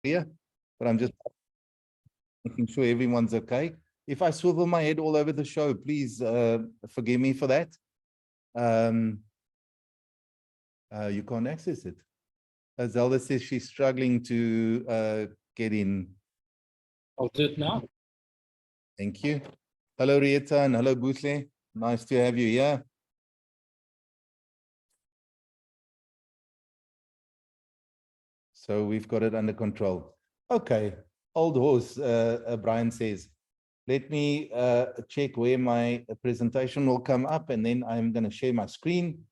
clear, but I'm just making sure everyone's okay. If I swivel my head all over the show, please forgive me for that. You can't access it. Zelda says she's struggling to get in. I'll do it now. Thank you. Hello, Rieta, and hello, Busle. Nice to have you here. So we've got it under control. Okay, old horse, Brian says. Let me check where my presentation will come up, and then I'm going to share my screen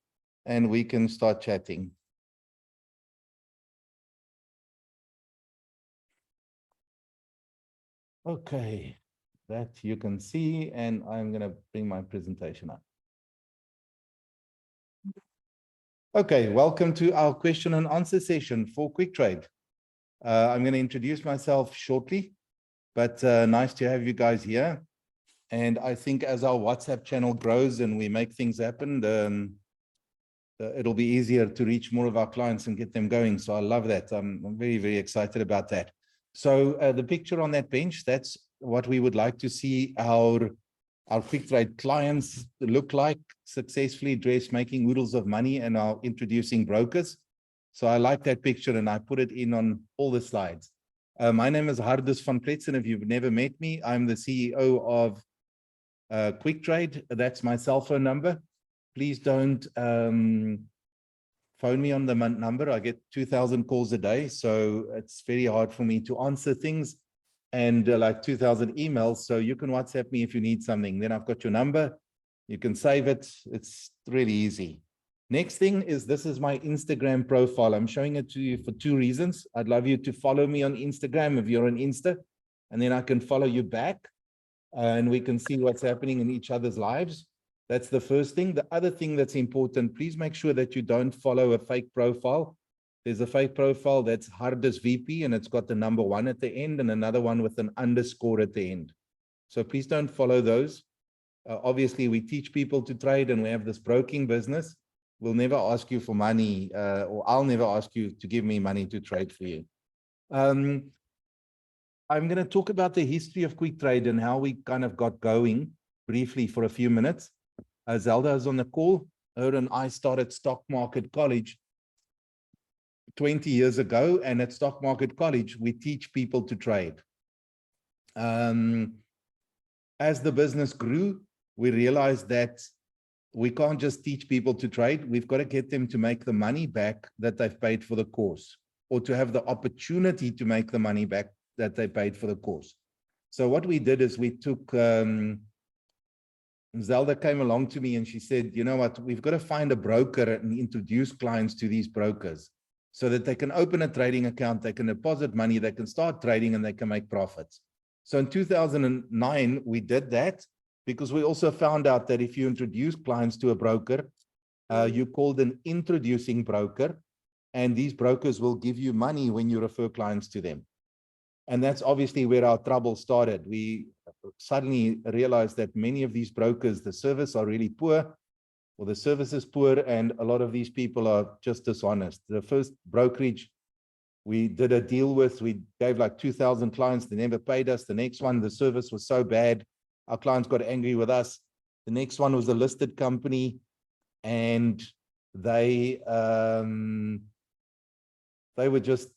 and we can start chatting. Okay, that you can see, and I'm going to bring my presentation up. Okay, welcome to our question and answer session for QuickTrade. I'm going to introduce myself shortly, but nice to have you guys here. And I think as our WhatsApp channel grows and we make things happen, it'll be easier to reach more of our clients and get them going. So I love that. I'm very, very excited about that. So the picture on that bench, that's what we would like to see our QuickTrade clients look like, successfully dressed, making oodles of money, and are introducing brokers. So I like that picture and I put it in on all the slides. My name is Hardus van Kletsen. If you've never met me, I'm the CEO of QuickTrade. That's my cell phone number. Please don't phone me on the number. I get 2,000 calls a day, so it's very hard for me to answer things, and like 2,000 emails. So you can WhatsApp me if you need something. Then I've got your number. You can save it. It's really easy. Next thing is, this is my Instagram profile. I'm showing it to you for two reasons. I'd love you to follow me on Instagram if you're on Insta, and then I can follow you back and we can see what's happening in each other's lives. That's the first thing. The other thing that's important, please make sure that you don't follow a fake profile. There's a fake profile that's Hardus VP, and it's got the number 1 at the end and another one with an underscore at the end. So please don't follow those. Obviously, we teach people to trade and we have this broking business. We'll never ask you for money, or I'll never ask you to give me money to trade for you. I'm going to talk about the history of QuickTrade and how we kind of got going briefly for a few minutes. Zelda is on the call. Her and I started Stock Market College 20 years ago, and at Stock Market College, we teach people to trade. As the business grew, we realized that we can't just teach people to trade. We've got to get them to make the money back that they've paid for the course, or to have the opportunity to make the money back that they paid for the course. So what we did is we took, Zelda came along to me and she said, you know what, we've got to find a broker and introduce clients to these brokers so that they can open a trading account, they can deposit money, they can start trading, and they can make profits. So in 2009, we did that, because we also found out that if you introduce clients to a broker, you called an introducing broker, and these brokers will give you money when you refer clients to them. And that's obviously where our trouble started. We suddenly realized that many of these brokers, the service are really poor, or the service is poor, and a lot of these people are just dishonest. The first brokerage we did a deal with, we gave like 2,000 clients, they never paid us. The next one, the service was so bad, our clients got angry with us. The next one was a listed company, and they were just,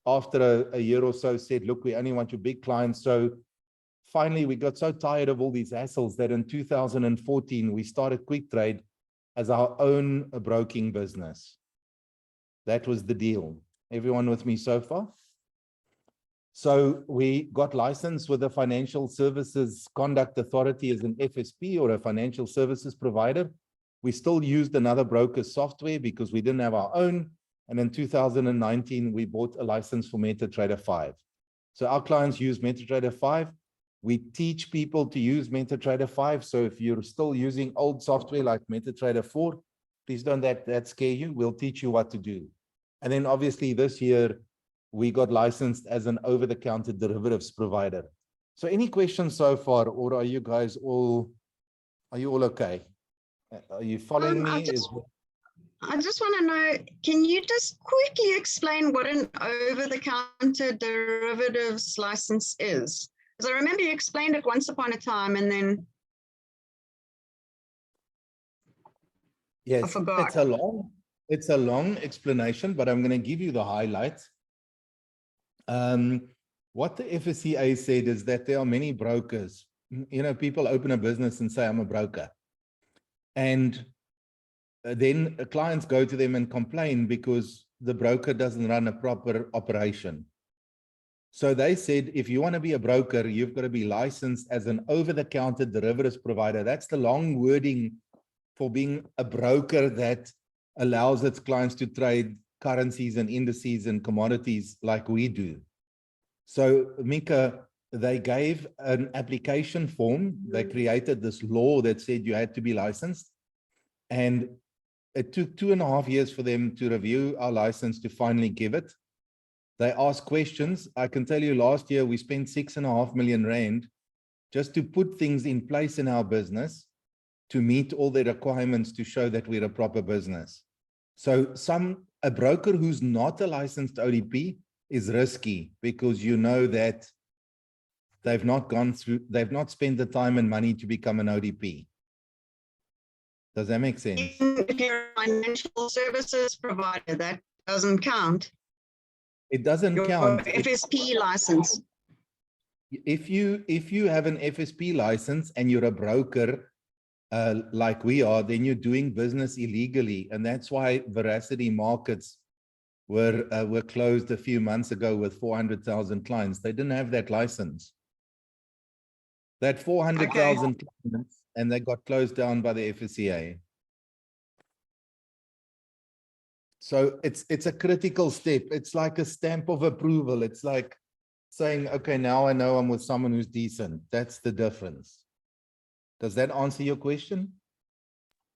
after a year or so, said, look, we only want your big clients. So finally, we got so tired of all these hassles that in 2014, we started QuickTrade as our own broking business. That was the deal. Everyone with me so far? So we got licensed with the Financial Services Conduct Authority as an FSP, or a financial services provider. We still used another broker's software because we didn't have our own. And in 2019, we bought a license for MetaTrader 5. So our clients use MetaTrader 5. We teach people to use MetaTrader 5. So if you're still using old software like MetaTrader 4, please don't let that scare you. We'll teach you what to do. And then obviously this year, we got licensed as an over-the-counter derivatives provider. So any questions so far, or are you guys all, are you all okay? Are you following me? I just want to know, can you just quickly explain what an over-the-counter derivatives license is? Because I remember you explained it once upon a time and then Yes, forgot. it's a long explanation, but I'm going to give you the highlights. What the FSCA said is that there are many brokers. You know, people open a business and say, I'm a broker. And then clients go to them and complain because the broker doesn't run a proper operation. So they said, if you want to be a broker, you've got to be licensed as an over-the-counter derivatives provider. That's the long wording for being a broker that allows its clients to trade currencies and indices and commodities like we do. So, Mika, they gave an application form. They created this law that said you had to be licensed. And it took 2.5 years for them to review our license to finally give it. They asked questions. I can tell you last year we spent 6.5 million rand just to put things in place in our business to meet all the requirements to show that we're a proper business. So a broker who's not a licensed ODP is risky because you know that they've not spent the time and money to become an ODP. Does that make sense? If you're a financial services provider, that doesn't count. It doesn't Your count. FSP license. If you have an FSP license and you're a broker like we are, then you're doing business illegally. And that's why Veracity Markets were closed a few months ago with 400,000 clients. They didn't have that license. That 400,000 clients, and they got closed down by the FSCA. So it's a critical step. It's like a stamp of approval. It's like saying, okay, now I know I'm with someone who's decent. That's the difference. Does that answer your question?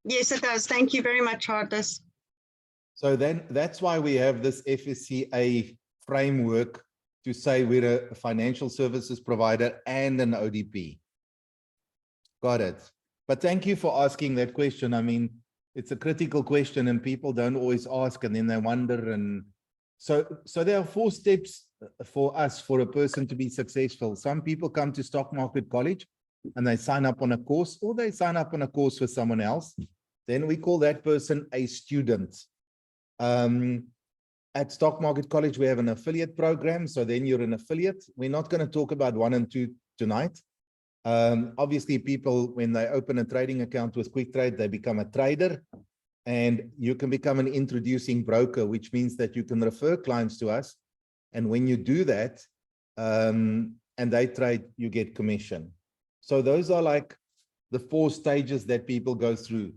Yes, it does. Thank you very much, Hardus. So then that's why we have this FSCA framework to say we're a financial services provider and an ODP. Got it. But thank you for asking that question. I mean, it's a critical question and people don't always ask and then they wonder. And so there are 4 steps for us, for a person to be successful. Some people come to Stock Market College and they sign up on a course, or they sign up on a course with someone else. Then we call that person a student. At Stock Market College, we have an affiliate program. So then you're an affiliate. We're not going to talk about 1 and 2 tonight. Obviously, people, when they open a trading account with QuickTrade, they become a trader, and you can become an introducing broker, which means that you can refer clients to us. And when you do that, and they trade, you get commission. So those are like the 4 stages that people go through.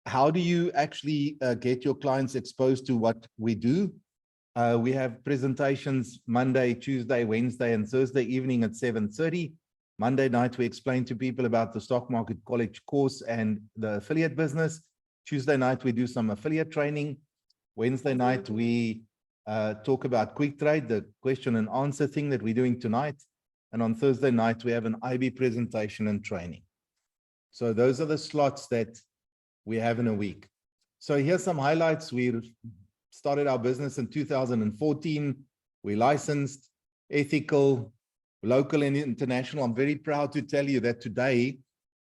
How do you actually get your clients exposed to what we do? We have presentations Monday, Tuesday, Wednesday, and Thursday evening at 7:30. Monday night, we explain to people about the Stock Market College course and the affiliate business. Tuesday night, we do some affiliate training. Wednesday night, we talk about QuickTrade, the question and answer thing that we're doing tonight. And on Thursday night, we have an IB presentation and training. So those are the slots that we have in a week. So here's some highlights. We started our business in 2014. We licensed, ethical, local and international. I'm very proud to tell you that today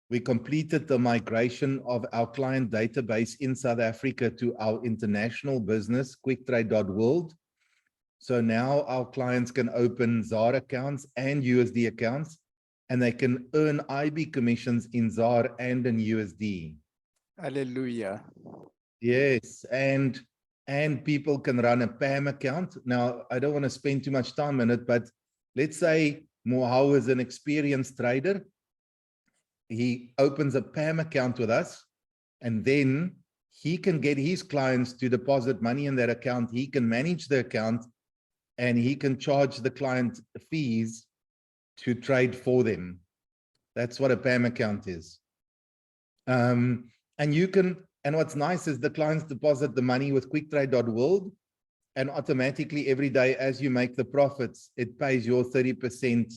we completed the migration of our client database in South Africa to our international business, quicktrade.world. So now our clients can open ZAR accounts and USD accounts, and they can earn IB commissions in ZAR and in USD. Hallelujah. Yes, and people can run a PAM account. Now, I don't want to spend too much time on it, but let's say Mohau is an experienced trader. He opens a PAM account with us, and then he can get his clients to deposit money in that account. He can manage the account, and he can charge the client fees to trade for them. That's what a PAM account is. And you can, and what's nice is the clients deposit the money with quicktrade.world, and automatically every day as you make the profits, it pays your 30%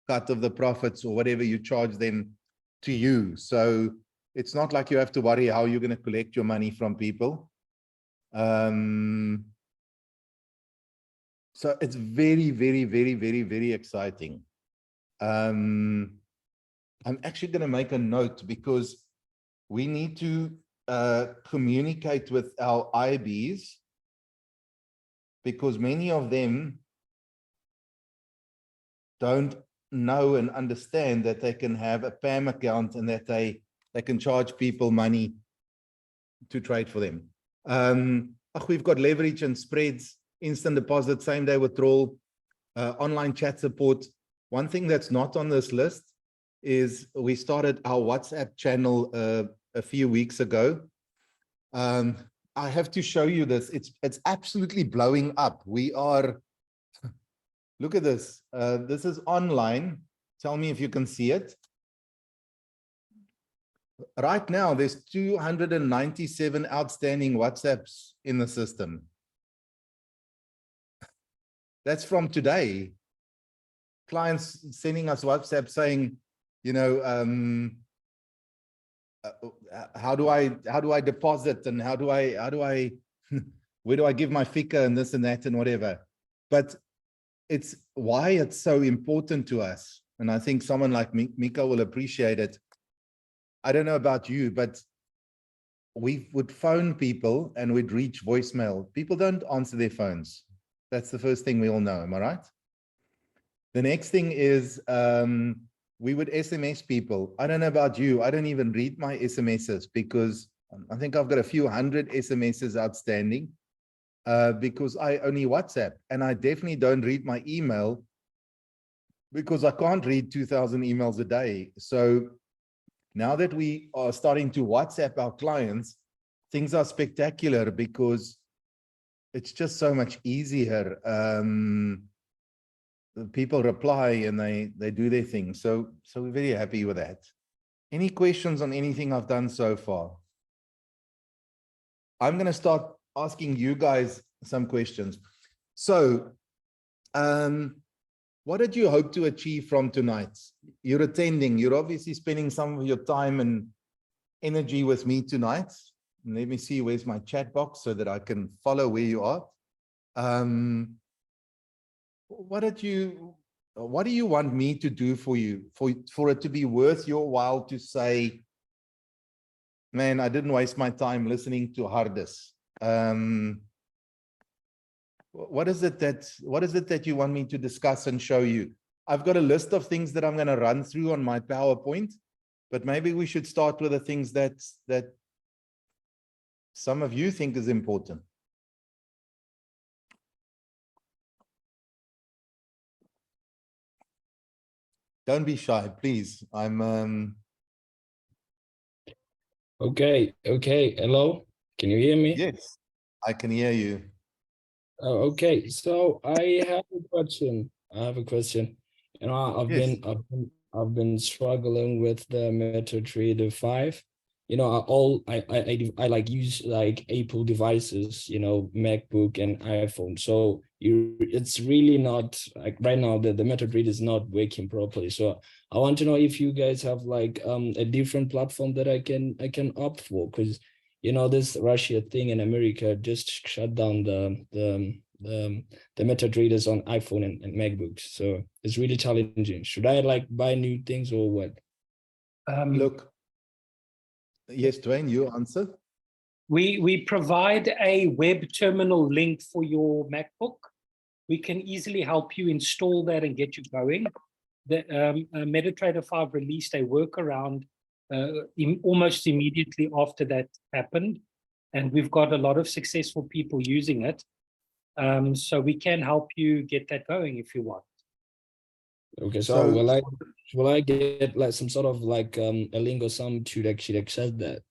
cut of the profits or whatever you charge them to you. So it's not like you have to worry how you're going to collect your money from people. So it's very, very, very, very, very exciting. I'm actually going to make a note because we need to communicate with our IBs, because many of them don't know and understand that they can have a PAM account and that they can charge people money to trade for them. We've got leverage and spreads, instant deposit, same day withdrawal, online chat support. One thing that's not on this list is we started our WhatsApp channel a few weeks ago. I have to show you this. It's absolutely blowing up. We are, look at this. This is online. Tell me if you can see it. Right now, there's 297 outstanding WhatsApps in the system. That's from today. Clients sending us WhatsApp saying, you know, how do I deposit, and how do I where do I give my figure and this and that and whatever. But it's why it's so important to us. And I think someone like Mika will appreciate it. I don't know about you, but we would phone people and we'd reach voicemail. People don't answer their phones. That's the first thing we all know. Am I right? The next thing is we would SMS people. I don't know about you. I don't even read my SMSs because I think I've got a few hundred SMSs outstanding because I only WhatsApp, and I definitely don't read my email because I can't read 2,000 emails a day. So now that we are starting to WhatsApp our clients, things are spectacular because it's just so much easier. People reply and they do their thing. So we're very happy with that. Any questions on anything I've done so far? I'm going to start asking you guys some questions. So, what did you hope to achieve from tonight? You're attending, you're obviously spending some of your time and energy with me tonight. And let me see, where's my chat box so that I can follow where you are. What do you want me to do for you, for it to be worth your while to say, man, I didn't waste my time listening to Hardis? What is it that you want me to discuss and show you? I've got a list of things that I'm going to run through on my PowerPoint, but maybe we should start with the things that some of you think is important. Don't be shy, please. I'm Okay. Hello, can you hear me? yes, I can hear you. Oh, okay. So I have a question. You know, Yes. I've been struggling with the MetaTrader 5. You know, I like use like Apple devices, you know, MacBook and iPhone. So it's really not like right now the MetaTrader is not working properly. So I want to know if you guys have like a different platform that I can opt for, because you know this Russia thing in America just shut down the MetaTraders on iPhone and MacBooks. So it's really challenging. Should I like buy new things or what? Look, yes, Dwayne, you answer. We provide a web terminal link for your MacBook. We can easily help you install that and get you going. The MetaTrader 5 released a workaround almost immediately after that happened, and we've got a lot of successful people using it. So we can help you get that going if you want. Okay, so will I get like some sort of like a link or something to actually access that?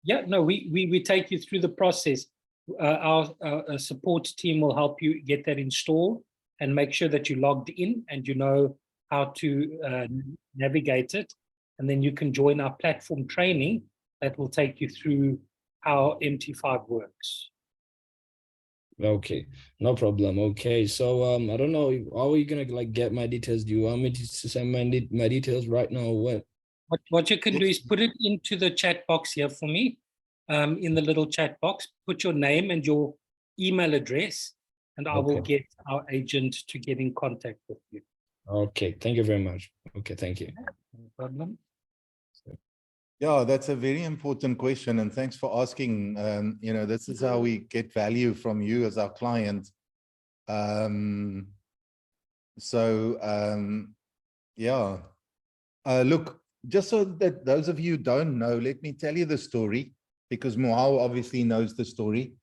Yeah, no, we take you through the process. Our support team will help you get that installed and make sure that you're logged in and you know how to navigate it. And then you can join our platform training that will take you through how MT5 works. Okay, no problem. Okay, so I don't know, how are you gonna like get my details? Do you want me to send my details right now or what? What you can do is put it into the chat box here for me, in the little chat box. Put your name and your email address, and I will Okay. get our agent to get in contact with you. Okay, thank you very much. Okay, thank you. No problem. Yeah, that's a very important question, and thanks for asking. You know, this is how we get value from you as our client. Yeah. Look, just so that those of you who don't know, let me tell you the story, because Moao obviously knows the story.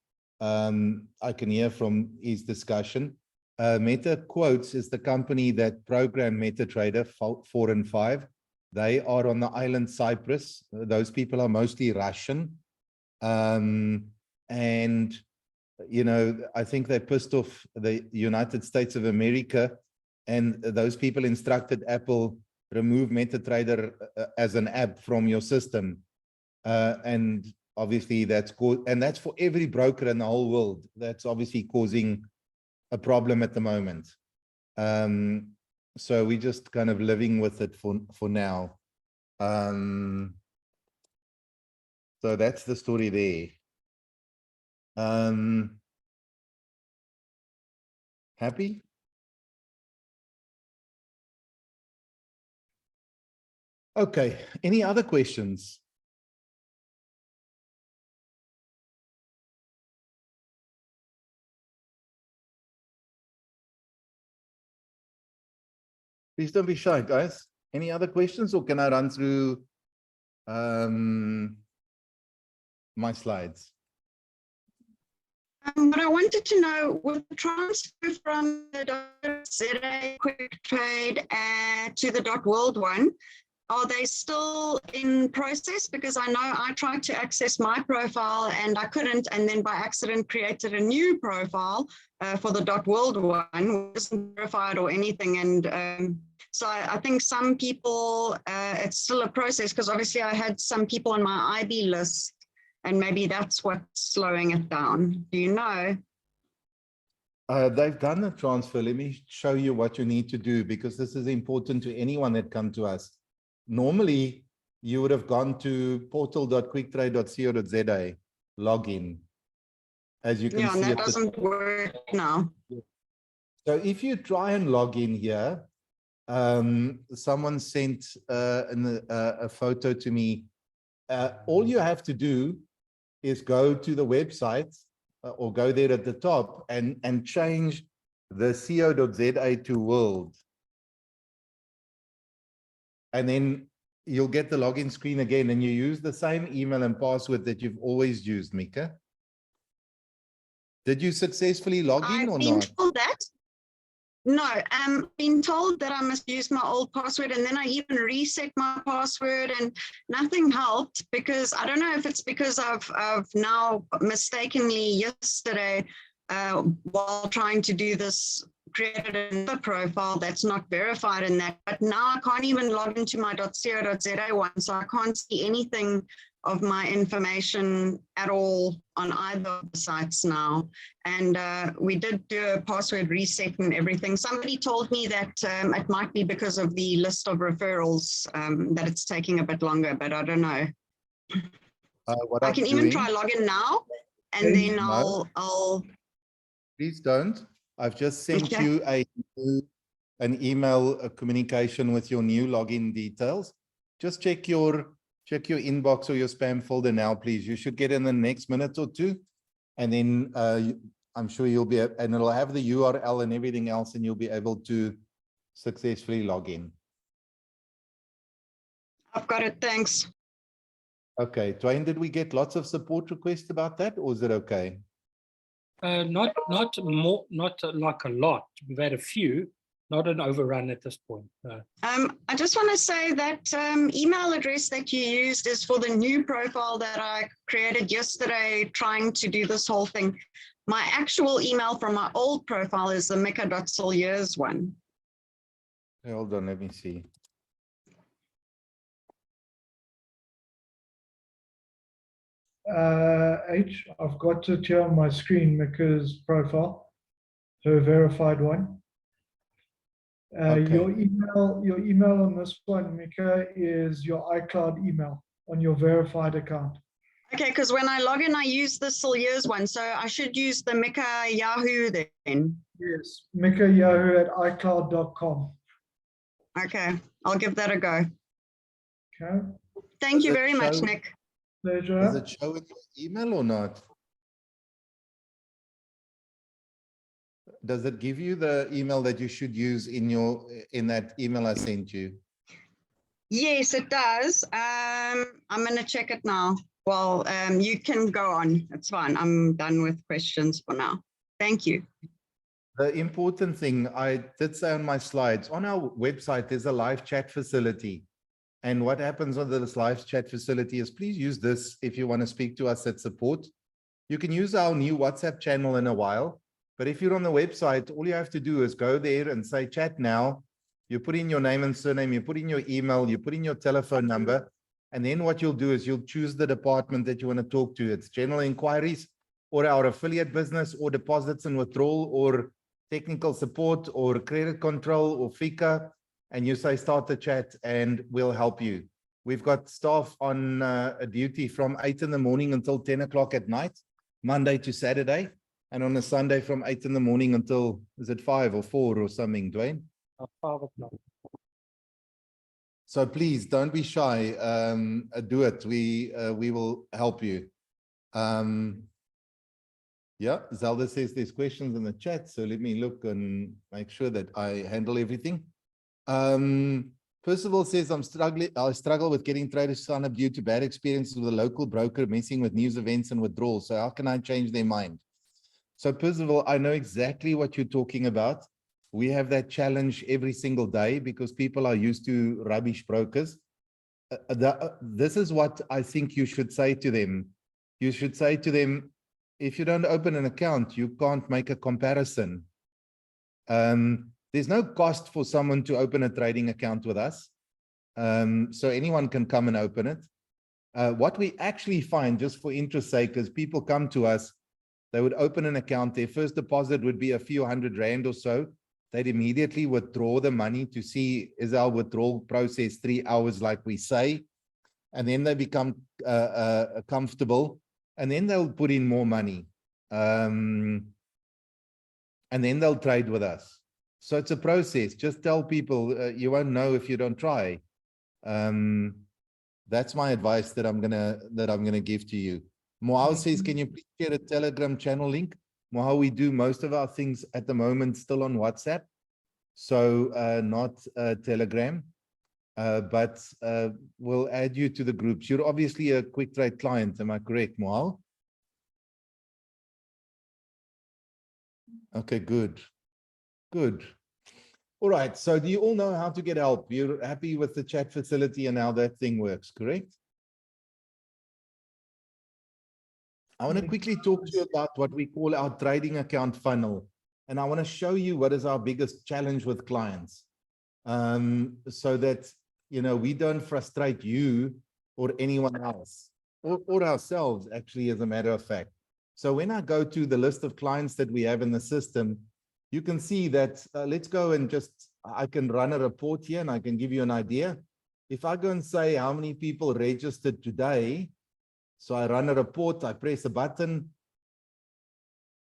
I can hear from his discussion. Meta Quotes is the company that programmed MetaTrader 4 and 5. They are on the island Cyprus. Those people are mostly Russian. And, you know, I think they pissed off the United States of America, and those people instructed Apple remove MetaTrader as an app from your system. And obviously that's for every broker in the whole world. That's obviously causing a problem at the moment. So we're just kind of living with it for now. So that's the story there. Happy? Okay, any other questions? Please don't be shy, guys. Any other questions, or can I run through my slides? But I wanted to know, with the transfer from the .ZA quick trade to the .world one, are they still in process? Because I know I tried to access my profile and I couldn't, and then by accident created a new profile for the .world one, wasn't verified or anything. And so I think some people, it's still a process, because obviously I had some people on my IB list, and maybe that's what's slowing it down. Do you know? They've done the transfer. Let me show you what you need to do, because this is important to anyone that come to us. Normally, you would have gone to portal.quicktrade.co.za, login, as you can Yeah, see. and that doesn't work now. So if you try and log in here, someone sent a photo to me. All you have to do is go to the website or go there at the top and change the co.za to world. And then you'll get the login screen again, and you use the same email and password that you've always used, Mika. Did you successfully log in or I've been not? told that. No, I'm been told that I must use my old password, and then I even reset my password and nothing helped, because I don't know if it's because I've now mistakenly yesterday, while trying to do this, created another profile that's not verified in that, but now I can't even log into my .co.za one, so I can't see anything of my information at all on either of the sites now. And we did do a password reset and everything. Somebody told me that it might be because of the list of referrals, that it's taking a bit longer, but I don't know. What I can even try login now, and then No. I'll. Please don't. I've just sent Okay. you an email communication with your new login details. Just check your inbox or your spam folder now, please. You should get in the next minute or two, and then I'm sure you'll be, and it'll have the URL and everything else, and you'll be able to successfully log in. I've got it. Thanks. Okay, Dwayne, did we get lots of support requests about that, or is it okay? Not like a lot. We've had a few, not an overrun at this point. I just want to say that email address that you used is for the new profile that I created yesterday, trying to do this whole thing. My actual email from my old profile is the mika.silliers one. Hold on, let me see. I've got it here on my screen, Mika's profile, her verified one. Okay. Your email on this one, Mika, is your iCloud email on your verified account. Okay, because when I log in, I use the Silliers one, so I should use the Mika Yahoo then. Yes, mikayahu@icloud.com. Okay, I'll give that a go. Okay, Thank Does you it very much, show- Nick. pleasure. Does it show in your email or not? Does it give you the email that you should use in that email I sent you? Yes, it does. I'm going to check it now. Well, you can go on. It's fine. I'm done with questions for now. Thank you. The important thing I did say on my slides, on our website, there's a live chat facility. And what happens on this live chat facility is please use this if you want to speak to us at support. You can use our new WhatsApp channel in a while. But if you're on the website, all you have to do is go there and say chat now. You put in your name and surname, you put in your email, you put in your telephone number. And then what you'll do is you'll choose the department that you want to talk to. It's general inquiries or our affiliate business or deposits and withdrawal or technical support or credit control or FICA. And you say start the chat and we'll help you. We've got staff on a duty from 8 in the morning until 10 o'clock at night, Monday to Saturday. And on a Sunday from 8 in the morning until, is it 5 or 4 or something, Dwayne? 5 o'clock. So please don't be shy. Do it. We will help you. Yeah, Zelda says there's questions in the chat. So let me look and make sure that I handle everything. Percival says I struggle with getting traders to sign up due to bad experiences with a local broker messing with news events and withdrawals. So how can I change their mind? So Percival, I know exactly what you're talking about. We have that challenge every single day because people are used to rubbish brokers. This is what I think you should say to them. You should say to them, if you don't open an account, you can't make a comparison. There's no cost for someone to open a trading account with us. So anyone can come and open it. What we actually find, just for interest sake, is people come to us, they would open an account, their first deposit would be a few $100 or so. They'd immediately withdraw the money to see, is our withdrawal process 3 hours like we say? And then they become comfortable, and then they'll put in more money. And then they'll trade with us. So it's a process. Just tell people you won't know if you don't try. That's my advice that I'm gonna give to you. Mohau says, can you please share a Telegram channel link? Mohau, we do most of our things at the moment still on WhatsApp, so not Telegram. But we'll add you to the groups. You're obviously a Quick Trade client, am I correct, Mohau? Okay, good. Good. All right, so do you all know how to get help? You're happy with the chat facility and how that thing works, correct? I want to quickly talk to you about what we call our trading account funnel. And I want to show you what is our biggest challenge with clients. So that, you know, we don't frustrate you or anyone else or ourselves, actually, as a matter of fact. So when I go to the list of clients that we have in the system, you can see that, let's go and I can run a report here and I can give you an idea. If I go and say how many people registered today, so I run a report, I press a button.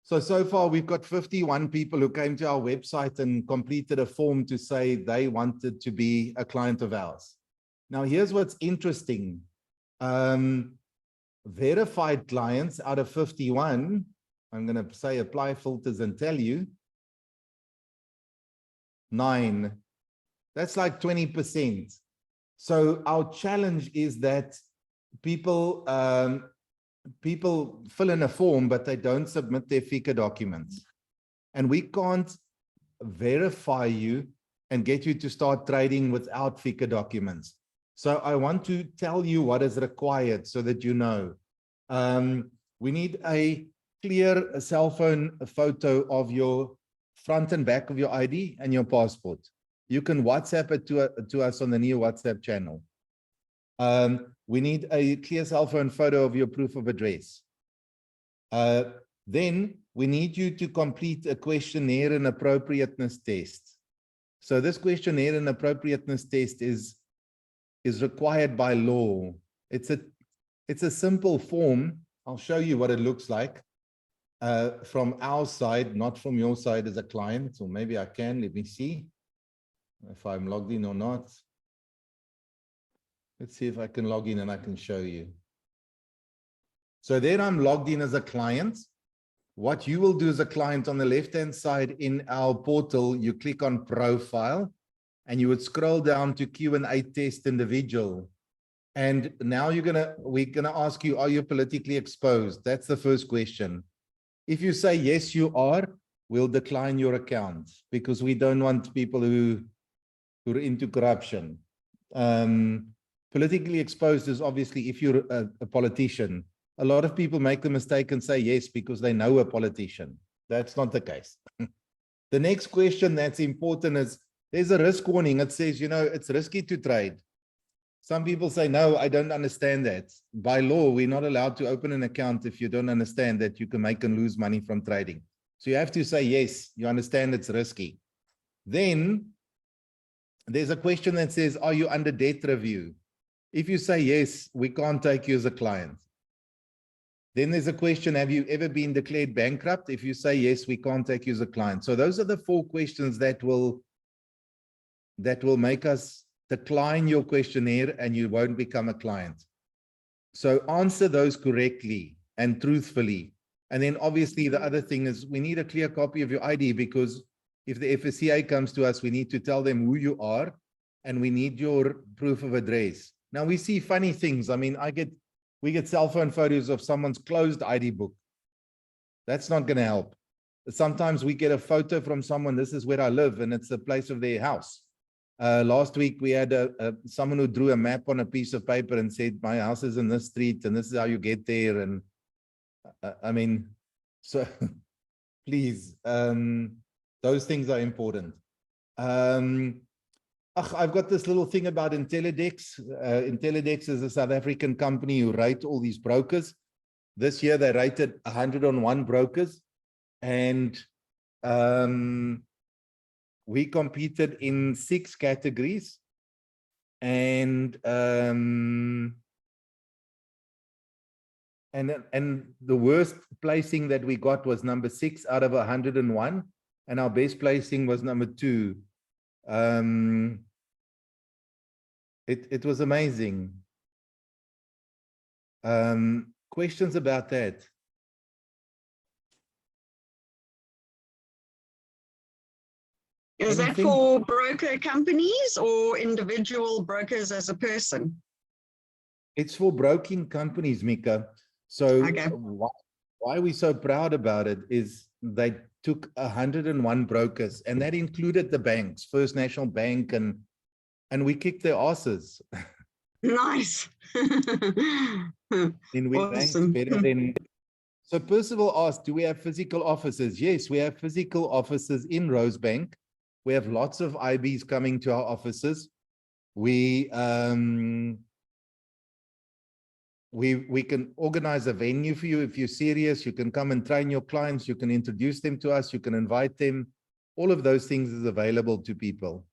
So far we've got 51 people who came to our website and completed a form to say they wanted to be a client of ours. Now here's what's interesting. Verified clients out of 51, I'm going to say apply filters and tell you, 9. That's like 20%. So our challenge is that people fill in a form, but they don't submit their FICA documents. And we can't verify you and get you to start trading without FICA documents. So I want to tell you what is required so that you know. We need a clear cell phone photo of your front and back of your ID and your passport. You can WhatsApp it to us on the new WhatsApp channel. We need a clear cell phone photo of your proof of address. Then we need you to complete a questionnaire and appropriateness test. So this questionnaire and appropriateness test is required by law. It's It's a simple form. I'll show you what it looks like from our side, not from your side as a client. Or maybe I can, let me see if I'm logged in or not. Let's see if I can log in and I can show you. So then I'm logged in as a client. What you will do as a client on the left-hand side in our portal, you click on profile and you would scroll down to Q&A test individual. And now we're gonna ask you, are you politically exposed? That's the first question. If you say, yes, you are, we'll decline your account because we don't want people who are into corruption. Politically exposed is obviously if you're a politician. A lot of people make the mistake and say yes because they know a politician. That's not the case. The next question that's important is, there's a risk warning. It says, you know, it's risky to trade. Some people say, no, I don't understand that. By law, we're not allowed to open an account if you don't understand that you can make and lose money from trading. So you have to say, yes, you understand it's risky. Then there's a question that says, are you under debt review? If you say yes, we can't take you as a client. Then there's a question, have you ever been declared bankrupt? If you say yes, we can't take you as a client. So those are the 4 questions that will make us decline your questionnaire and you won't become a client. So answer those correctly and truthfully. And then obviously the other thing is we need a clear copy of your ID, because if the FSCA comes to us, we need to tell them who you are and we need your proof of address. Now we see funny things. I mean, we get cell phone photos of someone's closed ID book. That's not going to help. Sometimes we get a photo from someone, this is where I live, and it's the place of their house. Last week, we had someone who drew a map on a piece of paper and said, my house is in this street and this is how you get there. And I mean, so please, those things are important. I've got this little thing about Intellidex. Intellidex is a South African company who rate all these brokers. This year, they rated 101 brokers. And we competed in 6 categories. And the worst placing that we got was number 6 out of 101. And our best placing was number 2. It was amazing. Questions about that? Is that Anything? for broker companies or individual brokers as a person? It's for broking companies, Mika. So Okay. why we're so proud about it is they took 101 brokers, and that included the banks, First National Bank, and we kicked their asses. Nice. In we banks Awesome. better than. So Percival asked, do we have physical offices? Yes, we have physical offices in Rosebank. We have lots of IBs coming to our offices. We can organize a venue for you if you're serious. You can come and train your clients. You can introduce them to us. You can invite them. All of those things is available to people.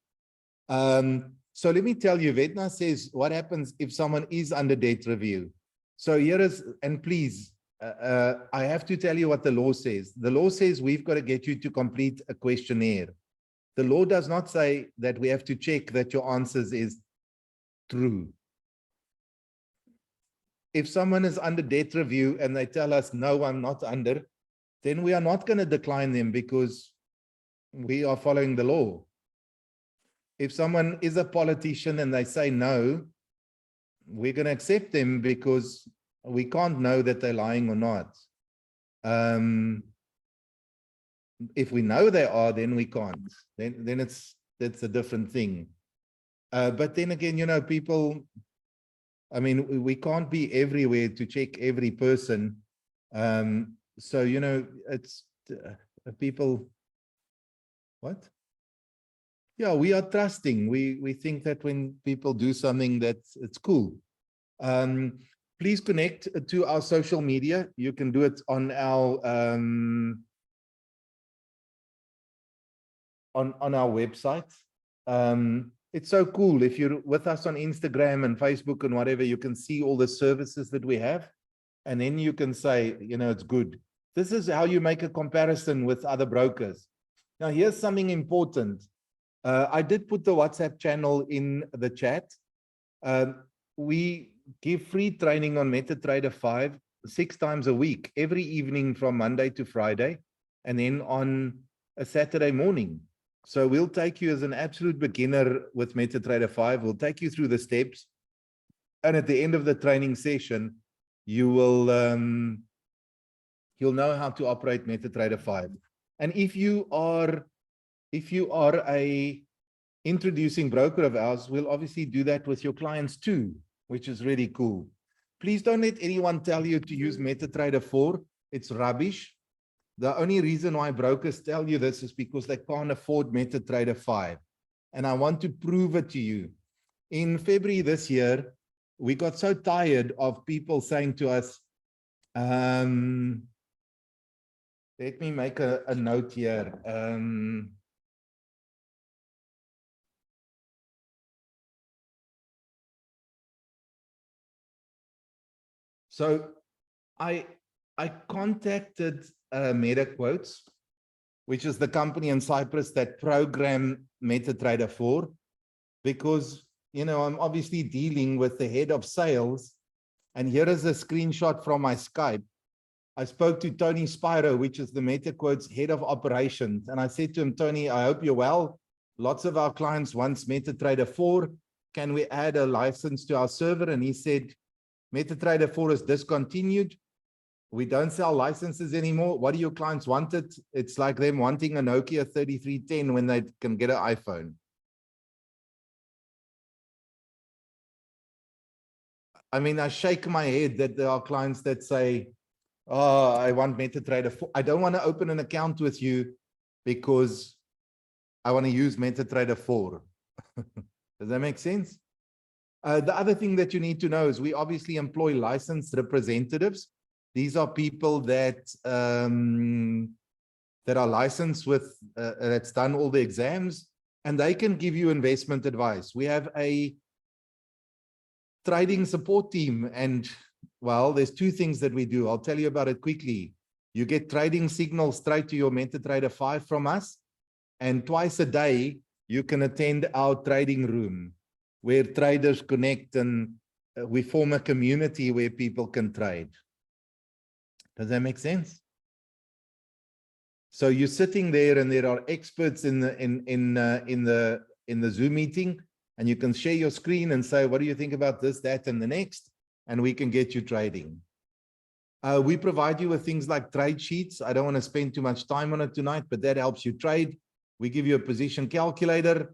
So let me tell you, Vedna says, what happens if someone is under debt review? So here is, and please, I have to tell you what the law says. The law says we've got to get you to complete a questionnaire. The law does not say that we have to check that your answers is true. If someone is under debt review and they tell us, no, I'm not under, then we are not going to decline them because we are following the law. If someone is a politician and they say no, we're going to accept them because we can't know that they're lying or not. If we know they are, then we can't. Then that's a different thing. But then again, you know, people, I mean, we can't be everywhere to check every person. So, you know, it's people, what? Yeah, we are trusting. We think that when people do something, it's cool. Please connect to our social media. You can do it on our on our website. it's so cool. If you're with us on Instagram and Facebook and whatever, you can see all the services that we have. And then you can say, you know, it's good. This is how you make a comparison with other brokers. Now, here's something important. I did put the WhatsApp channel in the chat. We give free training on MetaTrader 5 6 times a week, every evening from Monday to Friday, and then on a Saturday morning. So we'll take you as an absolute beginner with MetaTrader 5. We'll take you through the steps. And at the end of the training session, you will you'll know how to operate MetaTrader 5. And if you are a introducing broker of ours, we'll obviously do that with your clients too, which is really cool. Please don't let anyone tell you to use MetaTrader 4. It's rubbish. The only reason why brokers tell you this is because they can't afford MetaTrader 5. And I want to prove it to you. In February this year, we got so tired of people saying to us, let me make a note here. So I contacted MetaQuotes, which is the company in Cyprus that program MetaTrader 4, because, you know, I'm obviously dealing with the head of sales. And here is a screenshot from my Skype. I spoke to Tony Spiro, which is the MetaQuotes head of operations. And I said to him, Tony, I hope you're well. Lots of our clients want MetaTrader 4. Can we add a license to our server? And he said, MetaTrader 4 is discontinued. We don't sell licenses anymore. What do your clients want? It's like them wanting a Nokia 3310 when they can get an iPhone. I mean, I shake my head that there are clients that say, oh, I want MetaTrader 4. I don't want to open an account with you because I want to use MetaTrader 4. Does that make sense? The other thing that you need to know is we obviously employ licensed representatives. These are people that that are licensed with, that's done all the exams, and they can give you investment advice. We have a trading support team, and well, there's two things that we do. I'll tell you about it quickly. You get trading signals straight to your MetaTrader 5 from us, and twice a day you can attend our trading room where traders connect, and we form a community where people can trade. Does that make sense? So you're sitting there, and there are experts in the Zoom meeting, and you can share your screen and say, what do you think about this, that, and the next? And we can get you trading. We provide you with things like trade sheets. I don't want to spend too much time on it tonight, but that helps you trade. We give you a position calculator.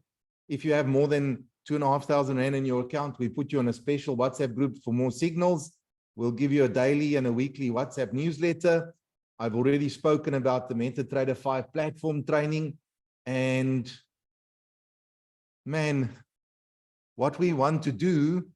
If you have more than 2,500 Rand in your account, we put you on a special WhatsApp group for more signals. We'll give you a daily and a weekly WhatsApp newsletter. I've already spoken about the MetaTrader 5 platform training. And man, what we want to do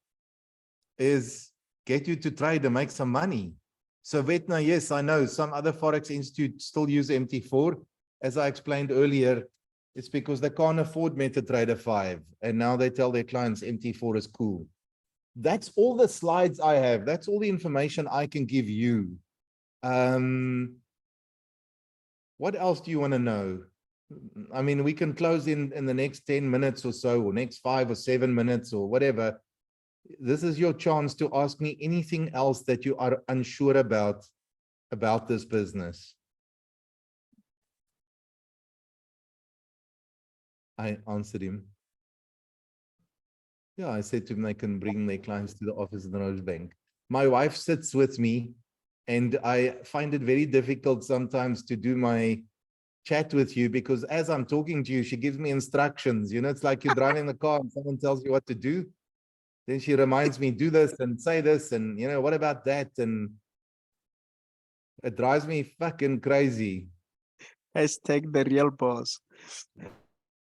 is get you to trade and make some money. So Vetna, yes, I know some other Forex institutes still use MT4. As I explained earlier, it's because they can't afford MetaTrader 5. And now they tell their clients MT4 is cool. That's all the slides I have. That's all the information I can give you. What else do you want to know? I mean, we can close in the next 10 minutes or so, or next 5 or 7 minutes or whatever. This is your chance to ask me anything else that you are unsure about this business. I answered him. Yeah, I said to him, they can bring their clients to the office of the Rosebank. My wife sits with me, and I find it very difficult sometimes to do my chat with you, because as I'm talking to you, she gives me instructions. You know, it's like you're driving the car and someone tells you what to do. Then she reminds me, do this and say this, and, you know, what about that? And it drives me fucking crazy. Hashtag the real boss.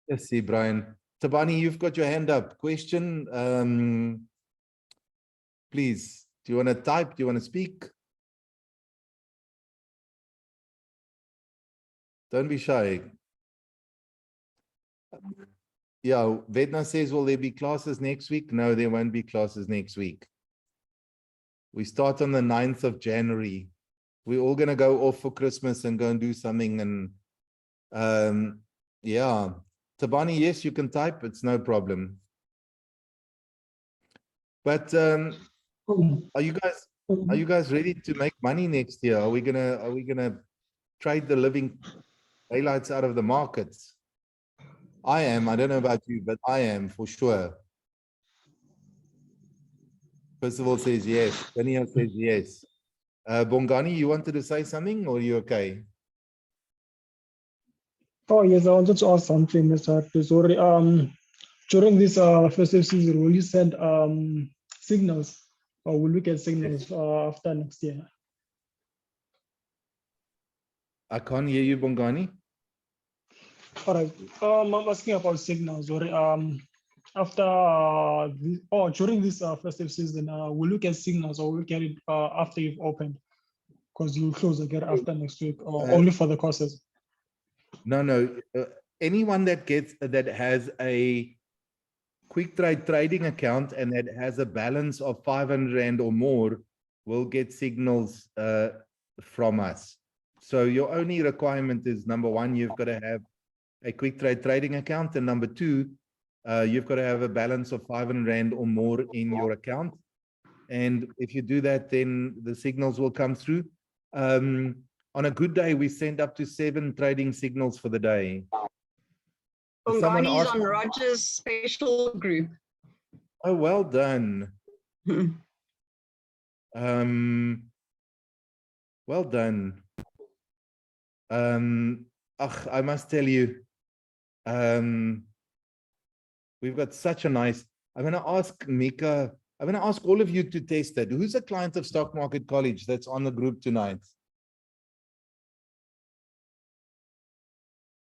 Yes, see, Brian. Tabani, you've got your hand up. Question, please. Do you want to type? Do you want to speak? Don't be shy. Yeah, Vedna says, will there be classes next week? No, there won't be classes next week. We start on the 9th of January. We're all going to go off for Christmas and go and do something. And yeah, Tabani, yes, you can type. It's no problem. But are you guys ready to make money next year? Are we gonna trade the living daylights out of the markets? I am. I don't know about you, but I am for sure. Percival says yes. Daniel says yes. Bongani, you wanted to say something, or are you okay? Oh yes, I wanted to ask something, Mr. Sorry. During this festive season, will you send signals, or will we get signals after next year? I can't hear you, Bongani. All right. I'm asking about signals. Sorry. During this festive season, will you get signals, or will you get it after you've opened? Because you'll close again after next week, or only for the courses? No. Anyone that has a quick trade trading account and that has a balance of 500 Rand or more will get signals from us. So your only requirement is, number one, you've got to have a quick trade trading account, and number two, you've got to have a balance of 500 Rand or more in your account. And if you do that, then the signals will come through. On a good day, we send up to 7 trading signals for the day. Someone Bongani's asked, on Roger's special group. oh, well done. Well done. I must tell you, we've got such a nice, I'm going to ask Mika, I'm going to ask all of you to test it. Who's a client of Stock Market College that's on the group tonight?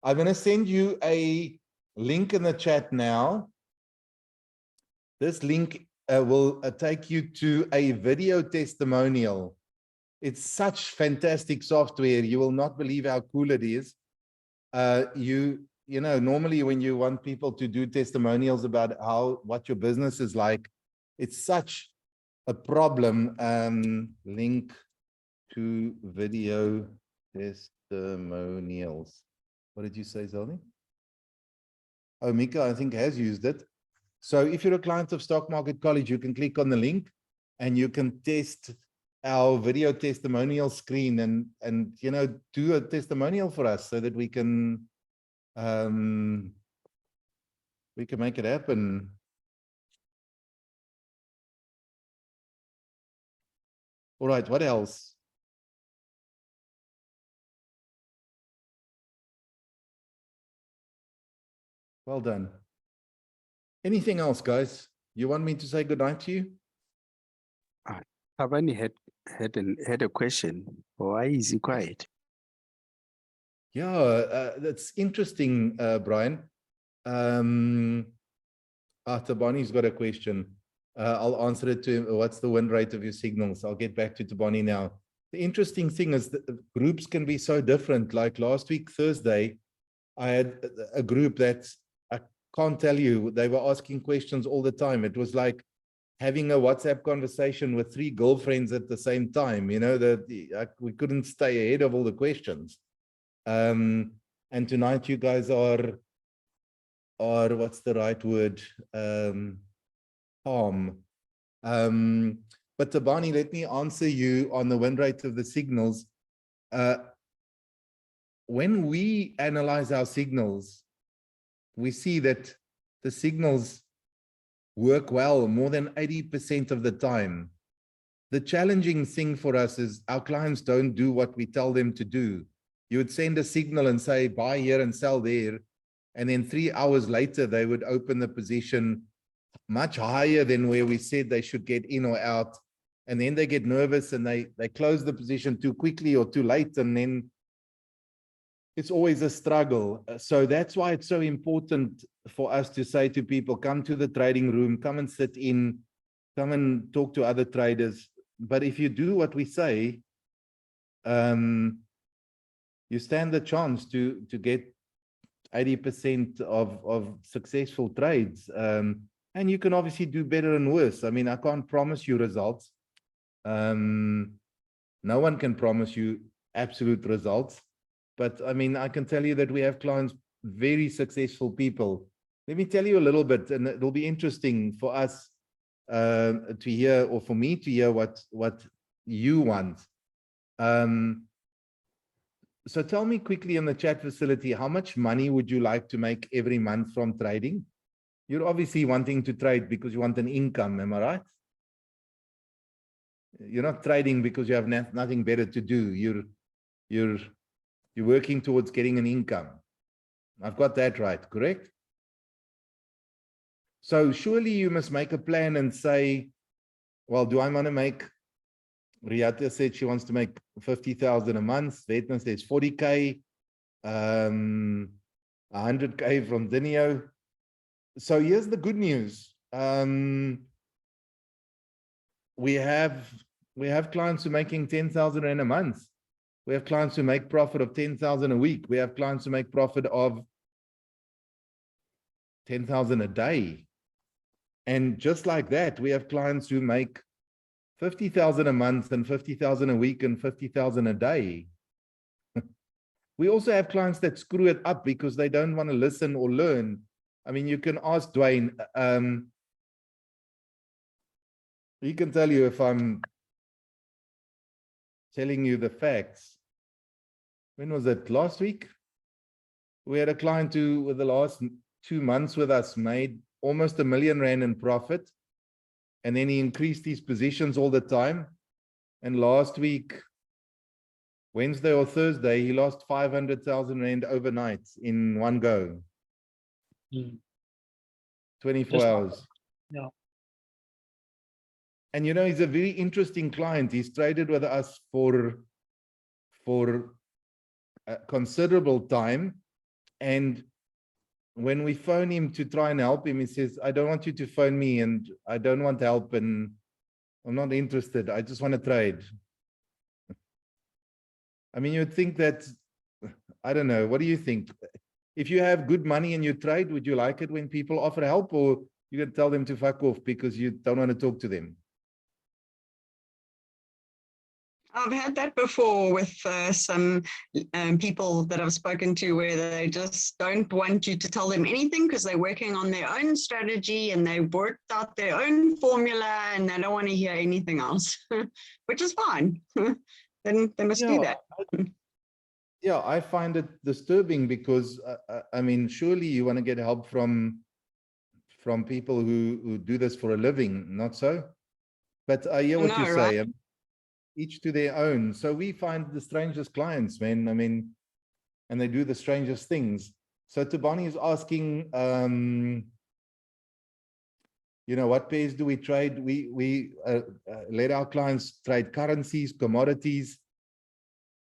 I'm going to send you a link in the chat now. This link will take you to a video testimonial. It's such fantastic software. You will not believe how cool it is. You know, normally when you want people to do testimonials about what your business is like, it's such a problem. Link to video testimonials. What did you say, Zelny? Oh, Mika, I think, has used it. So if you're a client of Stock Market College, you can click on the link and you can test our video testimonial screen and you know, do a testimonial for us so that we can make it happen. All right, what else? Well done. Anything else, guys? You want me to say goodnight to you? Tabani had a question. Why is he quiet? Yeah, that's interesting, Brian. Tabani's got a question. I'll answer it to him. What's the win rate of your signals? I'll get back to Tabani now. The interesting thing is that groups can be so different. Like last week, Thursday, I had a group that I can't tell you, they were asking questions all the time. It was like having a WhatsApp conversation with 3 girlfriends at the same time. You know, we couldn't stay ahead of all the questions. And tonight you guys are what's the right word? Calm. But Tabani, let me answer you on the win rate of the signals. When we analyze our signals, we see that the signals work well more than 80% of the time. The challenging thing for us is our clients don't do what we tell them to do. You would send a signal and say, buy here and sell there. And then 3 hours later, they would open the position much higher than where we said they should get in or out. And then they get nervous and they close the position too quickly or too late. And then it's always a struggle. So that's why it's so important for us to say to people, come to the trading room, come and sit in, come and talk to other traders. But if you do what we say, you stand the chance to get 80% of successful trades. And you can obviously do better and worse. I mean, I can't promise you results. No one can promise you absolute results. But I mean, I can tell you that we have clients, very successful people. Let me tell you a little bit, and it'll be interesting for us to hear, or for me to hear what you want. So tell me quickly in the chat facility, how much money would you like to make every month from trading? You're obviously wanting to trade because you want an income, am I right? You're not trading because you have nothing better to do. You're working towards getting an income. I've got that right, correct? So surely you must make a plan and say, well, do I want to make, Riata said she wants to make 50,000 a month. Vetna says 40K, 100K from Dineo. So here's the good news. We have clients who are making 10,000 Rand a month. We have clients who make profit of 10,000 a week. We have clients who make profit of 10,000 a day. And just like that, we have clients who make 50,000 a month and 50,000 a week and 50,000 a day. We also have clients that screw it up because they don't want to listen or learn. I mean, you can ask Dwayne. He can tell you if I'm telling you the facts. When was it? Last week? We had a client who, with the last 2 months with us, made almost R1 million in profit. And then he increased his positions all the time. And last week, Wednesday or Thursday, he lost 500,000 Rand overnight in one go. 24 Just- hours. Yeah. And, you know, he's a very interesting client. He's traded with us for a considerable time. And when we phone him to try and help him, he says, I don't want you to phone me and I don't want help and I'm not interested. I just want to trade. I mean, you'd think that, I don't know. What do you think? If you have good money and you trade, would you like it when people offer help, or you can tell them to fuck off because you don't want to talk to them? I've had that before with some people that I've spoken to where they just don't want you to tell them anything because they're working on their own strategy and they've worked out their own formula and they don't want to hear anything else, which is fine. Then they must do that. Yeah, I find it disturbing because, I mean, surely you want to get help from people who do this for a living, not so? But I hear what No, you right? say. Each to their own. So we find the strangest clients, man. I mean, and they do the strangest things. So Tabani is asking, you know, what pairs do we trade? We let our clients trade currencies, commodities.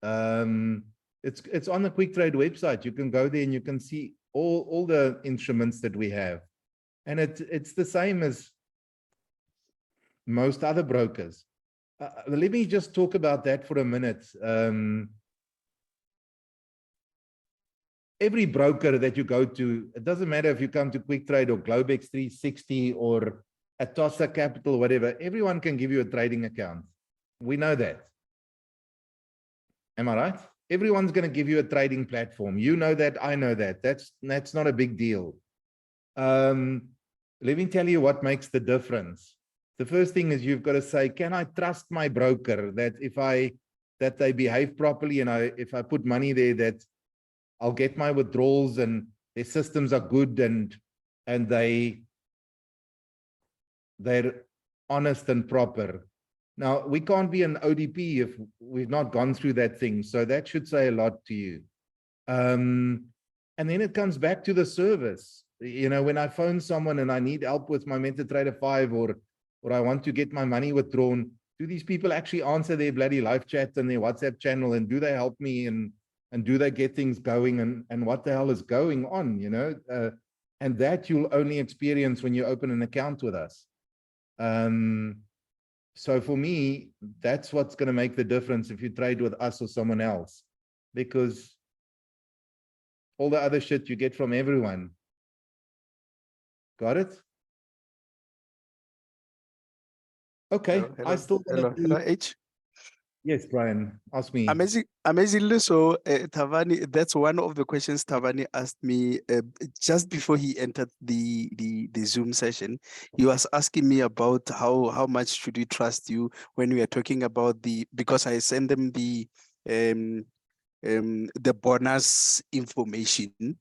It's on the Quick Trade website. You can go there and you can see all the instruments that we have. And it's the same as most other brokers. Let me just talk about that for a minute. Every broker that you go to, it doesn't matter if you come to Quick Trade or Globex 360 or Atossa Capital, whatever, everyone can give you a trading account. We know that. Am I right? Everyone's going to give you a trading platform. You know that, I know that. That's not a big deal. Let me tell you what makes the difference. The first thing is you've got to say, can I trust my broker that that they behave properly and if I put money there that I'll get my withdrawals and their systems are good and they're honest and proper. Now, we can't be an ODP if we've not gone through that thing. So that should say a lot to you. And then it comes back to the service. You know, when I phone someone and I need help with my MetaTrader 5 or I want to get my money withdrawn, do these people actually answer their bloody live chat and their WhatsApp channel, and do they help me and do they get things going and what the hell is going on, you know? And that you'll only experience when you open an account with us. So for me, that's what's going to make the difference if you trade with us or someone else, because all the other shit you get from everyone. Got it? Okay, Hello, I hello, still hello, want to hello, do. H. Yes, Brian, ask me. Amazingly so, Tavani, that's one of the questions Tavani asked me just before he entered the Zoom session. He was asking me about how much should we trust you when we are talking about because I sent them the bonus information,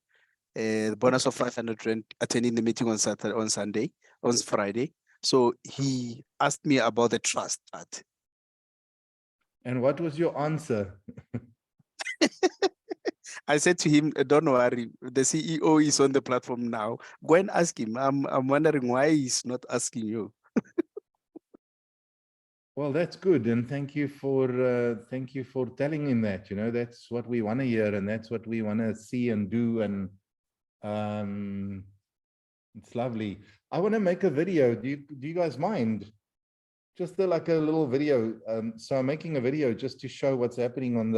the bonus of 500 rand attending the meeting on Friday. So he asked me about the trust part. And what was your answer? I said to him, don't worry, the CEO is on the platform now. Go and ask him. I'm wondering why he's not asking you. Well, that's good, and thank you for telling him that. You know, that's what we want to hear, and that's what we want to see and do, and it's lovely. I want to make a video. Do you guys mind? Just like a little video. So I'm making a video just to show what's happening on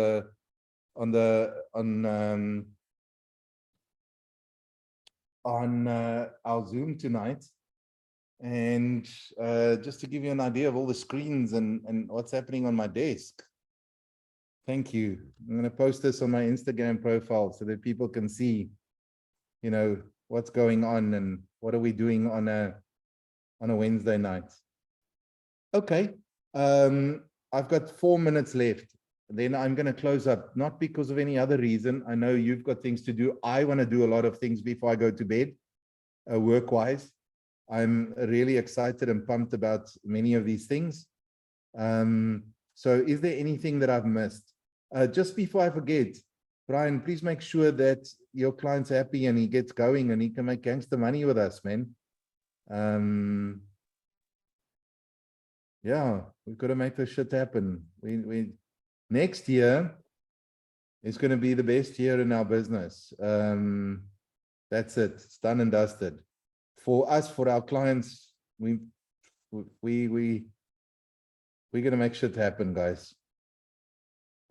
our Zoom tonight. And just to give you an idea of all the screens and what's happening on my desk. Thank you. I'm going to post this on my Instagram profile so that people can see, you know, what's going on and what are we doing on a Wednesday night. Okay. I've got 4 minutes left. Then I'm going to close up, not because of any other reason. I know you've got things to do. I want to do a lot of things before I go to bed, work-wise. I'm really excited and pumped about many of these things. So is there anything that I've missed? Just before I forget, Brian, please make sure that your client's happy and he gets going and he can make gangster money with us, man. Yeah, we've got to make this shit happen. We next year is going to be the best year in our business. That's it. It's done and dusted. For us, for our clients, we're going to make shit happen, guys.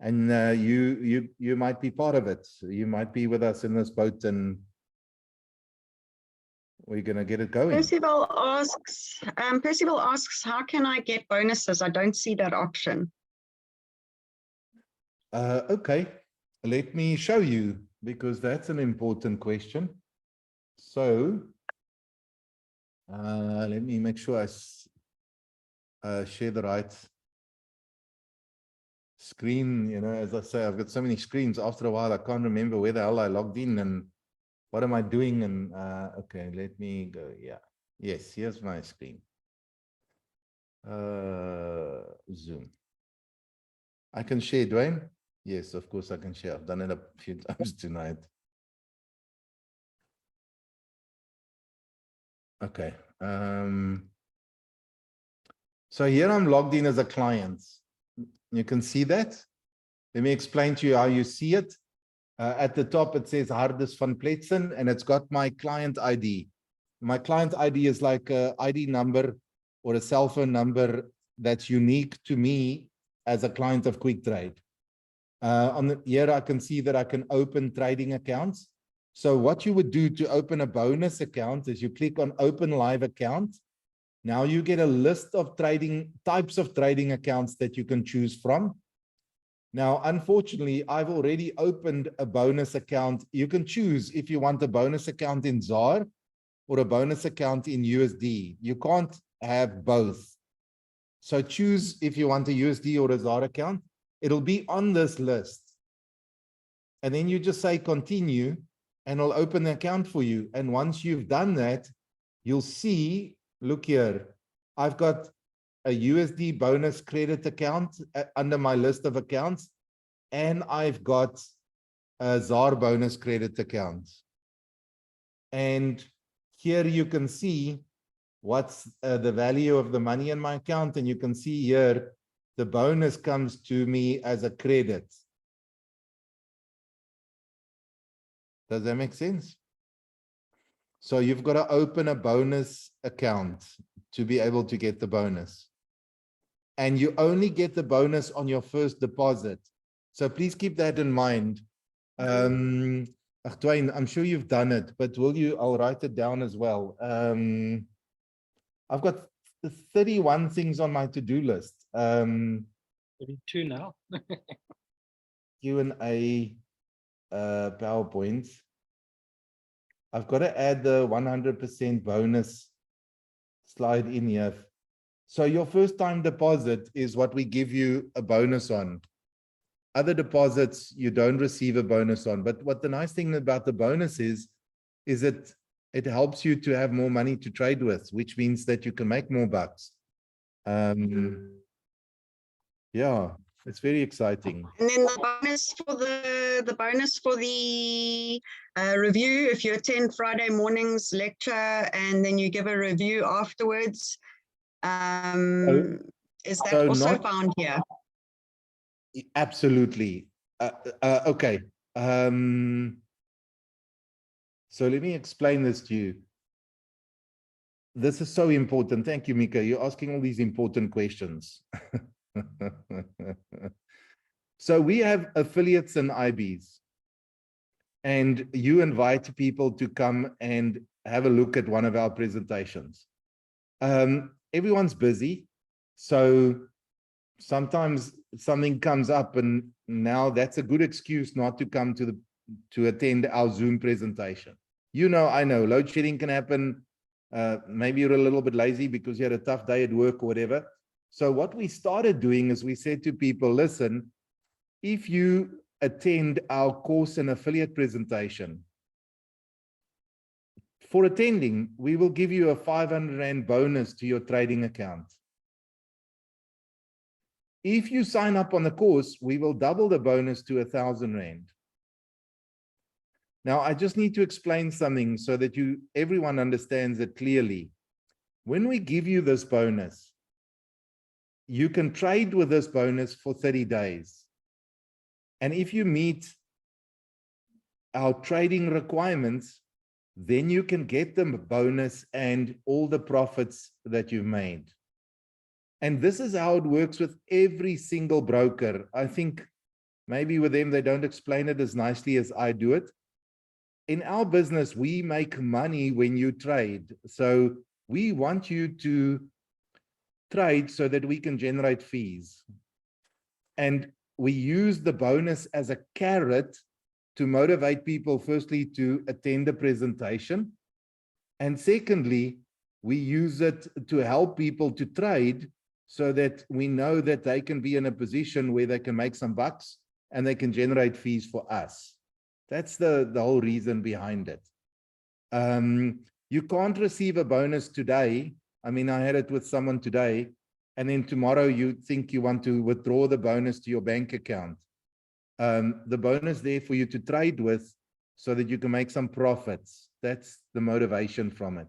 And you might be part of it. You might be with us in this boat, and we're going to get it going. Percival asks, how can I get bonuses? I don't see that option. Okay, let me show you, because that's an important question. So let me make sure I share the right screen. You know, as I say, I've got so many screens. After a while, I can't remember where the hell I logged in and what am I doing. And okay, let me go. Yeah, yes, here's my screen. Zoom. I can share, Dwayne. Yes, of course I can share. I've done it a few times tonight. Okay. So here I'm logged in as a client. You can see that. Let me explain to you how you see it. At the top, it says Hardus van Pletsen, and it's got my client ID. My client ID is like a ID number or a cell phone number that's unique to me as a client of QuickTrade. Here I can see that I can open trading accounts. So what you would do to open a bonus account is you click on Open Live Account. Now you get a list of types of trading accounts that you can choose from. Now, unfortunately, I've already opened a bonus account. You can choose if you want a bonus account in ZAR or a bonus account in USD. You can't have both. So choose if you want a USD or a ZAR account. It'll be on this list. And then you just say continue, and it'll open the account for you. And once you've done that, you'll see, look here, I've got a USD bonus credit account under my list of accounts, and I've got a ZAR bonus credit account. And here you can see what's the value of the money in my account, and you can see here the bonus comes to me as a credit. Does that make sense? So you've got to open a bonus account to be able to get the bonus. And you only get the bonus on your first deposit. So please keep that in mind. Dwayne, I'm sure you've done it, but will you, I'll write it down as well. I've got 31 things on my to-do list. 32 now. Q&A, PowerPoint. I've got to add the 100% bonus slide in here. So your first time deposit is what we give you a bonus on. Other deposits you don't receive a bonus on. But what the nice thing about the bonus is that it helps you to have more money to trade with, which means that you can make more bucks. Yeah, it's very exciting. And then the bonus for the review, if you attend Friday morning's lecture and then you give a review afterwards, is that so also not- found here? Absolutely. Okay. So let me explain this to you. This is so important. Thank you, Mika. You're asking all these important questions. So we have affiliates and IBs, and you invite people to come and have a look at one of our presentations. Everyone's busy, so sometimes something comes up, and now that's a good excuse not to come to attend our Zoom presentation. You know, I know load shedding can happen. Maybe you're a little bit lazy because you had a tough day at work or whatever. So what we started doing is we said to people, listen, if you attend our course and affiliate presentation, for attending, we will give you a 500 Rand bonus to your trading account. If you sign up on the course, we will double the bonus to 1,000 Rand. Now, I just need to explain something so that everyone understands it clearly. When we give you this bonus, you can trade with this bonus for 30 days. And if you meet our trading requirements, then you can get the bonus and all the profits that you've made. And this is how it works with every single broker. I think maybe with them, they don't explain it as nicely as I do it. In our business, we make money when you trade. So we want you to trade so that we can generate fees. And we use the bonus as a carrot to motivate people, firstly, to attend the presentation. And secondly, we use it to help people to trade so that we know that they can be in a position where they can make some bucks and they can generate fees for us. That's the whole reason behind it. You can't receive a bonus today. I mean, I had it with someone today, and then tomorrow you think you want to withdraw the bonus to your bank account. The bonus there for you to trade with so that you can make some profits. That's the motivation from it.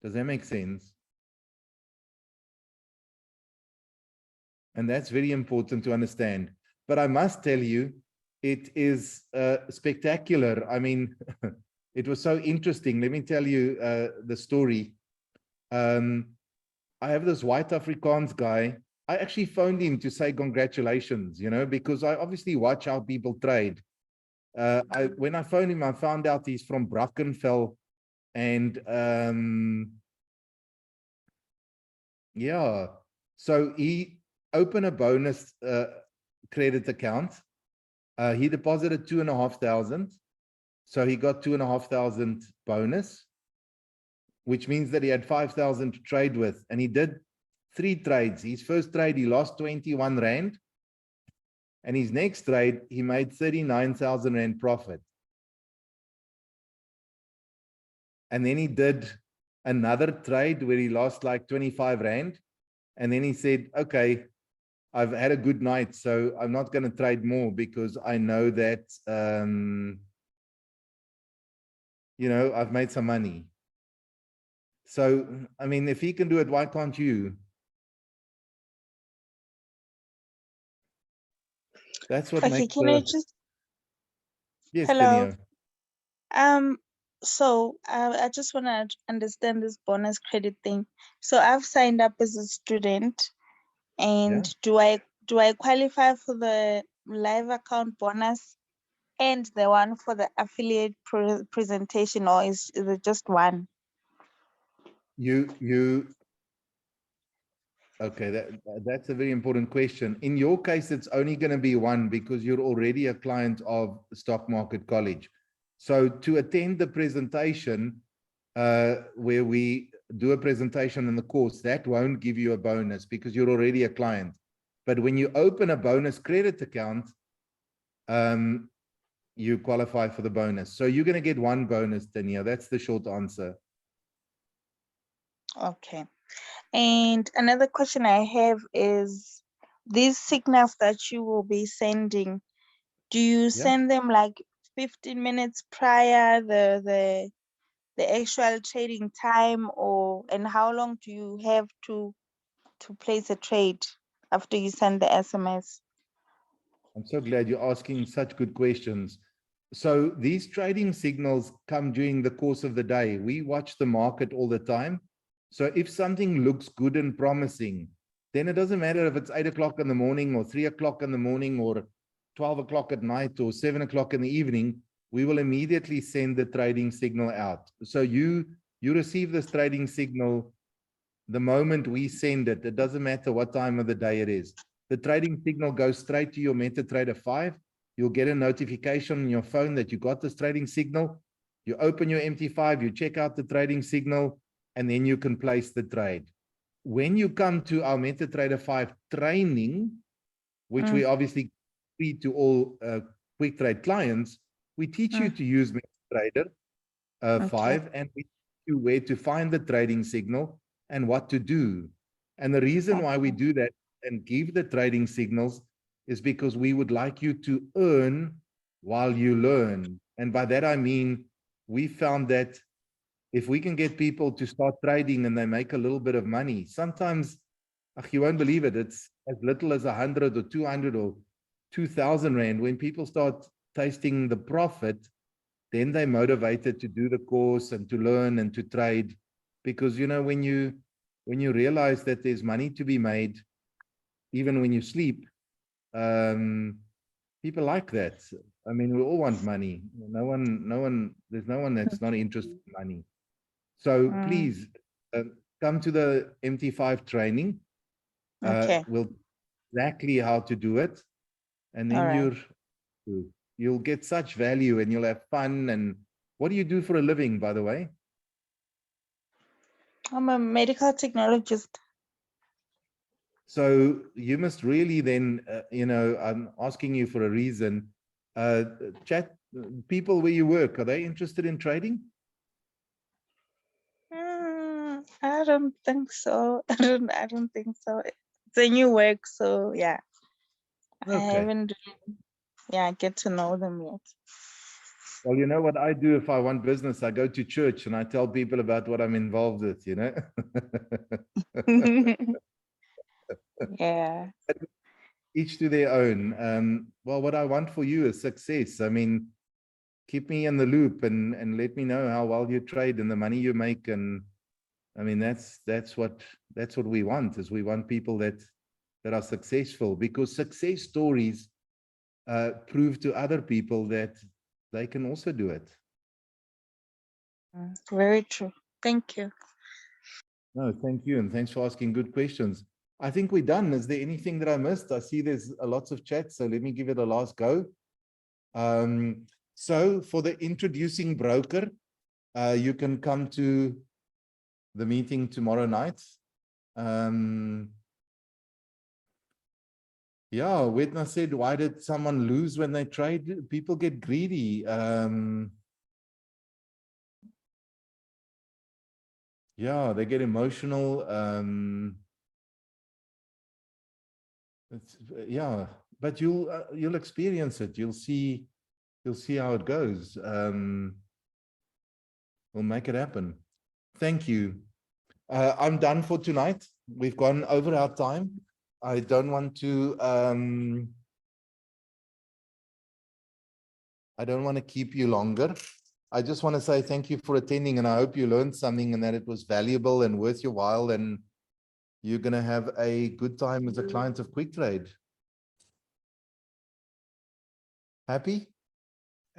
Does that make sense? And that's very important to understand. But I must tell you, it is spectacular. I mean, it was so interesting. Let me tell you the story. I have this white Afrikaans guy. I actually phoned him to say congratulations, you know, because I obviously watch how people trade. When I phoned him, I found out he's from Brackenfell. And yeah, so he opened a bonus credit account. He deposited 2,500. So he got 2,500 bonus, which means that he had 5,000 to trade with. And he did 3 trades. His first trade, he lost 21 Rand. And his next trade, he made 39,000 Rand profit. And then he did another trade where he lost like 25 Rand. And then he said, okay, I've had a good night, so I'm not going to trade more because I know that, you know, I've made some money. So, I mean, if he can do it, why can't you? That's what Okay, makes can I just, Yes, hello. Danielle. So I just want to understand this bonus credit thing. So I've signed up as a student, and do I qualify for the live account bonus? and the one for the affiliate presentation, or is it just one? Okay, that's a very important question. In your case, it's only going to be one because you're already a client of Stock Market College. So to attend the presentation, where we do a presentation in the course, that won't give you a bonus because you're already a client. But when you open a bonus credit account, you qualify for the bonus. So you're going to get one bonus, Tanya. That's the short answer. Okay. And another question I have is, these signals that you will be sending, do you send them like 15 minutes prior the actual trading time, and how long do you have to place a trade after you send the SMS? I'm so glad you're asking such good questions. So these trading signals come during the course of the day. We watch the market all the time. So if something looks good and promising, then it doesn't matter if it's 8 o'clock in the morning or 3 o'clock in the morning or 12 o'clock at night or 7 o'clock in the evening, we will immediately send the trading signal out. So you receive this trading signal the moment we send it. It doesn't matter what time of the day it is. The trading signal goes straight to your MetaTrader 5. You'll get a notification on your phone that you got this trading signal. You open your MT5, you check out the trading signal, and then you can place the trade. When you come to our MetaTrader 5 training, which we obviously free to all Quick Trade clients, we teach you to use MetaTrader 5, and we teach you where to find the trading signal and what to do. And the reason why we do that and give the trading signals is because we would like you to earn while you learn. And by that, I mean, we found that if we can get people to start trading and they make a little bit of money, sometimes, you won't believe it, it's as little as 100 or 200 or 2,000 Rand. When people start tasting the profit, then they're motivated to do the course and to learn and to trade. Because, you know, when you realize that there's money to be made, even when you sleep, people like that. I mean, we all want money. There's no one that's not interested in money. So please come to the MT5 training. We'll exactly how to do it. And then you'll get such value and you'll have fun. And what do you do for a living, by the way? I'm a medical technologist. So you must really then, I'm asking you for a reason. Chat people where you work, are they interested in trading? I don't think so. I don't think so. It's a new work, so yeah. I haven't get to know them yet. Well, you know what I do if I want business, I go to church and I tell people about what I'm involved with, you know? Yeah. Each to their own. Well, what I want for you is success. I mean, keep me in the loop and let me know how well you trade and the money you make. And I mean, that's what we want, is we want people that are successful, because success stories prove to other people that they can also do it. Very true. Thank you. No, thank you. And thanks for asking good questions. I think we're done. Is there anything that I missed? I see there's lots of chat, so let me give it a last go. So for the introducing broker, you can come to the meeting tomorrow night. Yeah, Witna said, why did someone lose when they trade? People get greedy. Yeah, they get emotional. Yeah, but you'll experience it. You'll see how it goes. We'll make it happen. Thank you. I'm done for tonight. We've gone over our time. I don't want to keep you longer. I just want to say thank you for attending, and I hope you learned something and that it was valuable and worth your while, and you're going to have a good time as a client of Quick Trade. Happy?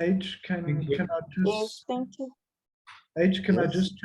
H, can Thank you. I Yes, just, thank you. H, can I Yes. just